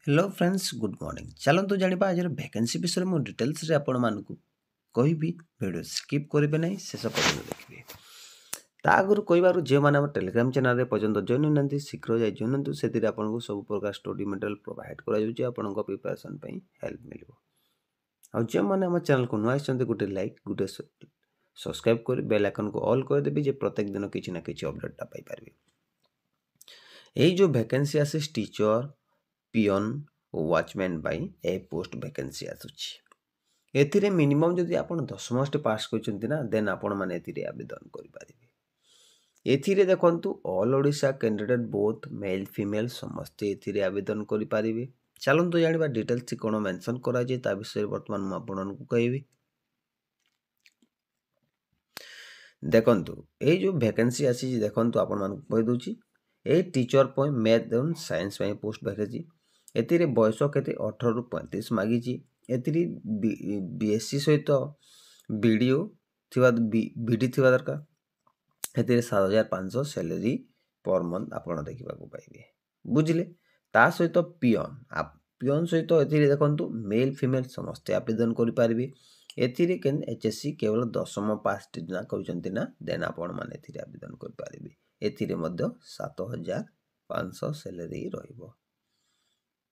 Hello friends good morning चलतु जाना आज वैकेंसी विषय में डिटेल्स आपण मानक कहि वीडियो स्किप करेंगे ना शेष पर्यटन देखिए आगुरी कहबार जो मैंने टेलीग्राम चैनल पर्यटन जॉइन होना शीघ्र जाए जॉइन हूँ से आपको सब प्रकार स्टडी मटेरियल प्रोवाइड कर प्रिपरेशन हेल्प मिल जो मैंने आम चैनल को नुआ गोटे लाइक गोटे सब्सक्राइब कर बेल आइकन को ऑल करदेवी जे प्रत्येक दिन किसी ना कि अपडेटा पाइपर यही जो वैकेंसी आसे टीचर पियन वाचमैन ए पोस्ट वैकेंसी आसुची एथिरे मिनिमम जदि आपण 10 मास्ट पास करचंती ना देन आपण माने एथिरे आवेदन करि पारिबे। एथिरे देखंतु all Odisha candidate both male female समस्ते एथिरे आवेदन करि पारिबे। चलंतु जानिबा डिटेल्स कोन मेंशन करा जे ता विषय वर्तमान म आपण को कहबी। देखंतु ए जो वैकेंसी आसी देखंतु आपण मान कहि दोची ए teacher point math and science में पोस्ट वैकेंसी एतिरे बयस केते 18 रु 35 मागिची एतिरी बीएससी सहित वीडियो थिबा बीडी थिबा दरकार एतिरे 7500 सैलरी पर मंथ आपण देखिबा को पाइबे बुझिले। ता सहित पियन सहित एतिरे देखंतु मेल फीमेल समस्त आवेदन करि पारिबे। एतिरे केन एचएससी केवल 10th पास ना करूचंती ना देन आपण माने एतिरे आवेदन करि पारिबे। एतिरे मध्य 7500 सैलरी रहिबो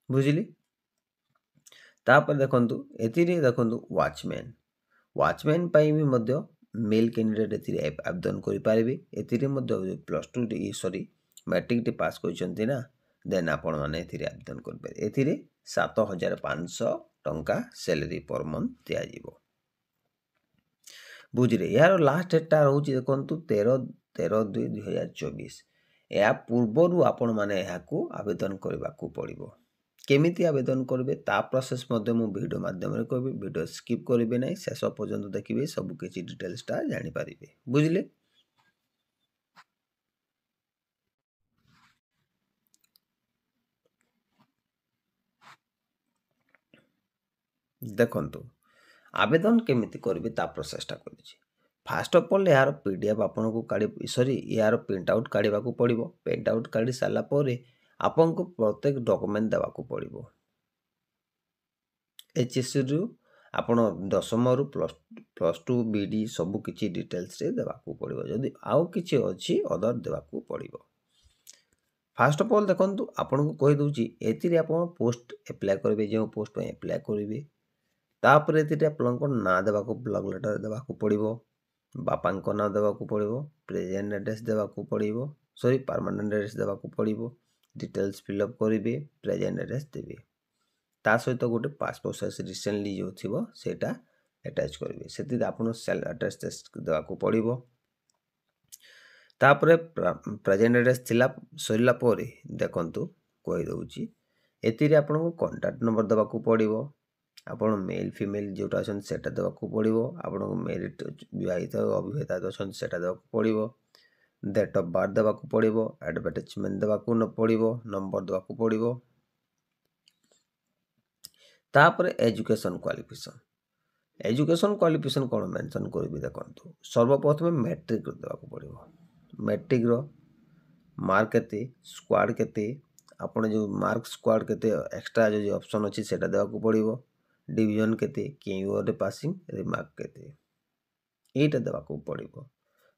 बुझिली। तापर देखंतु एतिरे देखंतु वाचमैन पाई भी मध्य मेल कैंडिडेट एतिरे आवेदन करि पारिबे। एतिरे मध्य +2 मैट्रिक टी पास करचंती ना देन आपण माने एतिरे आवेदन करि पारिबे। एतिरे 7500 टंका सैलरी पर मंथ दिया जिवो बुझिले। यार लास्ट डेटा रहउची देखंतु 13/2/2024 या पूर्वरु आपण माने याकू आवेदन करबा को पड़िबो। केमिति आवेदन करबे ता प्रोसेस मध्य मु वीडियो माध्यम रे कहबी वीडियो स्किप करिवे नै शेष पर्यंत देखिबे सब किछि डिटेल्स ता जानि पारिबे बुझिले। देखंतु आवेदन केमिति करबे ता प्रोसेस ता करिछि। फास्ट ऑफ ऑल यार पीडीएफ आपन को काढी सॉरी यार प्रिंट आउट काढीबा को पड़िबो। प्रिंट आउट काढी साला परे आपन को प्रत्येक डॉक्यूमेंट देबा को पड़िबो। एचएससी रु आपण 10th रु +2 बीडी सब किछि डिटेल्स रे देबा को पड़िबो। जदि आउ किछि अछि अदर देबा को पड़िबो। फास्ट ऑफ ऑल देखंतु आपन को कहि दोची एतिरे आपन पोस्ट अप्लाई करबे जे पोस्ट पे अप्लाई करिवे तापर एतिरे आपन को ना देबा को ब्लॉक लेटर देबा को पड़िबो। बापा को ना देबा को पड़िबो। प्रेजेंट एड्रेस देबा को पड़िबो सॉरी परमानेंट एड्रेस देबा को पड़िबो। डिटेल्स फिल अप करिवे प्रेजेंट एड्रेस देबे ता सहित गोटे पासपोर्ट साइज रिसेंटली जो थिबो सेटा अटैच करिवे सेति आपन सेल एड्रेस देबा को पड़िबो। तापरे प्रेजेंट एड्रेस थिला सरिला परे देखंतु कहि दउची एतिरे आपन को कांटेक्ट नंबर देबा को पड़िबो। आपन मेल फीमेल जोटा अछन सेटा देबा को पड़िबो। आपन को मेरिट विवाहित अविवाहित अछन सेटा देबा को पड़िबो। डेट ऑफ बर्थ देबा को पड़िबो। एडवर्टाइजमेंट देबा को न पड़िबो। नंबर देबा को पड़िबो। तापर एजुकेशन क्वालिफिकेशन कोन मेंशन करबी देखंतु सर्वप्रथम मैट्रिक देबा को पड़िबो। मैट्रिक रो मार्क केते स्क्वाड केते आपण जो मार्क स्क्वाड केते एक्स्ट्रा जो ऑप्शन अछि सेटा देबा को पड़िबो। डिवीजन केते केयू रे पासिंग रिमार्क केते एटा देबा को पड़िबो।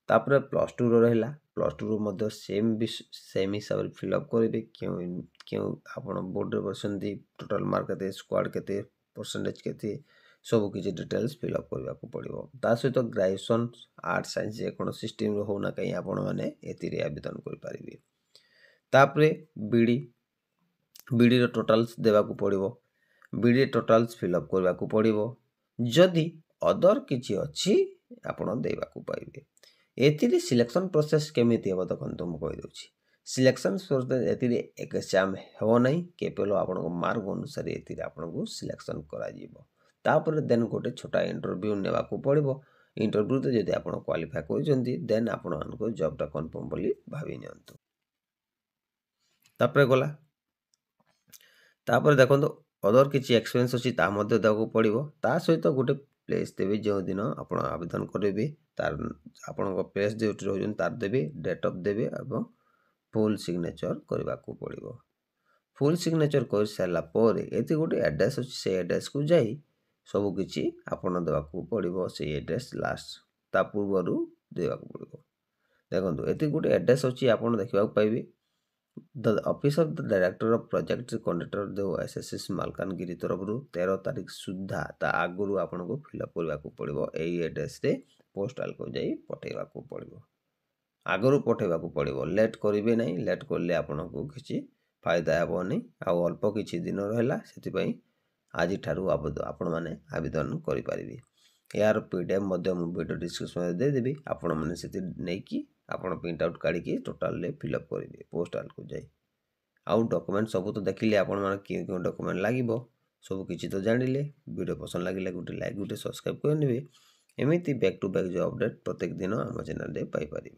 तापर +2 रो रहला +2 रो मध्य सेम हिसाब फिल अप करिवे क्यों आपण बोर्ड रे बसंती टोटल मार्क केते स्क्वाड केते परसेंटेज केते सब किछि डिटेल्स फिल अप करबा को पड़िबो। ता सहित ग्रेजुएशन आर्ट साइंस जे कोन सिस्टम रो होना कहीं आपण माने एतिरे आवेदन कर पारिबे। तापरे बीडी रो टोटल्स देबा को पड़िबो। बीडी टोटल्स फिल अप करबा को पड़िबो। जदि अदर किछि अछि आपण देबा को पाइबे। एतिरे सिलेक्शन प्रोसेस केमिति हेबो देखंतु म कहि दोछि। सिलेक्शन प्रोसेस एतिरे एग्जाम हेबो नै केवल आपण को मार्क अनुसार एतिरे आपण को सिलेक्शन करा जिवो। तापर देन गोटे छोटा इंटरव्यू नेबा को पड़िबो। इंटरव्यू तो जदि आपण क्वालिफाई करजंती देन आपण को जॉब टा कंफर्म बोली भाबी नियंतु। तापर गला तापर देखंतु अदर किछि एक्सपीरियंस अछि ता मध्ये देबा को पड़िबो। ता सहित गोटे प्लेस देबे जो दिन आपण आवेदन करबे तार आपण को प्लेस जेउट रहउजन तार देबे डेट ऑफ देबे एवं फुल सिग्नेचर करबा को पड़िबो। फुल सिग्नेचर कर सारा पर ये गोटे एड्रेस अच्छी से एड्रेस को जाई सबकि आपड़ देवाक पड़ो से एड्रेस लास्ट ता पूर्वर देवाक पड़ो। देखो ये गोटे एड्रेस अच्छी आप देखा पाइबे the office of the director of project conductor दो एसएसएस मालकानगिरी तरफ 13 तारीख सुधा ता आगु आपन को फिलअप करने को पड़ो यही एड्रेस रे पोस्टाल को जाई पठेवा को पड़ो आगु पठेवा को पड़ो लेट करेंगे ना लेट कले आपन को किसी फायदा हेनी आउ अल्प किछि दिन रहा से आज ठारू आपण मैंने आवेदन करें यार पीडीएफ वीडियो डिस्क्रिप्शन देदेवी आपण मैंने से नहीं आपड़ प्रिंट आउट काढ़ी टोटाल फिलअप करेंगे पोस्टाल को जाए आउ डॉक्यूमेंट सब तो देखिले आपण मैंने क्यों डॉक्यूमेंट लगे सब किसी तो जानिले वीडियो पसंद लगे गोटे लाइक गोटे सब्सक्राइब कर एमती बैक टू बैक जो अपडेट प्रत्येक दिन आम चैनल पाइपर।